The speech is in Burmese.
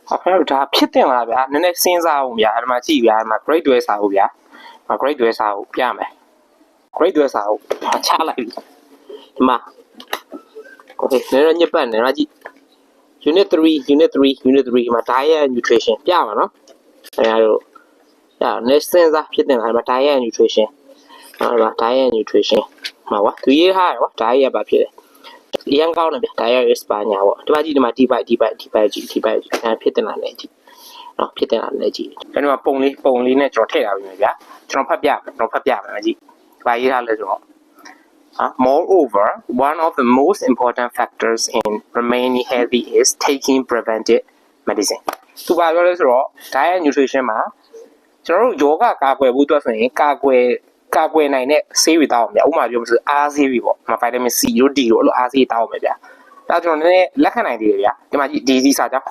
ဟုတ်ကဲ့ဒါဖြစ်တင်လားဗျာနည်းနည်းစဉ်းစားအောင်ဗျာအဲ့မှာကြည့်ဗျာအဲ့မှာ grade တွဲစာဟုတ်ဗျာ grade တွဲစာဟုတ်ပြမယ် grade တွဲစာဟုတ်ချလိုက်ပြီဒီမှာ okay နည်းနည်းညစ်ပတ်နေတော့ကြည့် unit 3 unit 3မှာ diet nutrition ပြမှာနော်အဲ့ဒါတို့ဒါnext စဉ်းစားဖြစ်တင်လားအဲ့မှာ diet nutrition ဟုတ်ပါ diet nutrition မှာကွာသူရေးထားရကွာ diet ပါဖြစ်တယ်အရင်ကောင်းတယ်ဗျ diet is ပါညာပေါ့ဒီမှာကြည့်ဒီမှာ divide ကြည့်အဲ့ဖြစ်တင်လားလည်းကြည့်နော်ဖြစ်တင်လားလည်းကြည့်အဲ့ဒီမှာပုံလေးနဲ့ကျွန်တော်ထည့်ထားပြီမြင်ဗျာကျွန်တော်ဖတ်ပြမယ်ကြည့်ဘာရေးထားလဲဆိုတော့moreover, one of the most important factors in remaining healthy is taking preventive medicine. သူပါပြောလဲဆိုတော့ diet nutrition မှာကျွန်တော်တို့ယောဂကာကွယ်ဖို့အတွက်ဆိုရင်ကာကွယ်နိုင်တဲ့ဆေးတွေတောင်းအောင်ဗျာဥပမာပြောမလို့အားဆေးတွေပေါ့ဗိုက်တာမင် C တို့ D တို့အဲ့လိုအားဆေးတောင်းအောင်ပဲဗျာဒါကျွန်တော်နည်းနည်းလက်ခံနိုင်သေးတယ်ဗျာဒီမှာဒီစာကြောင်း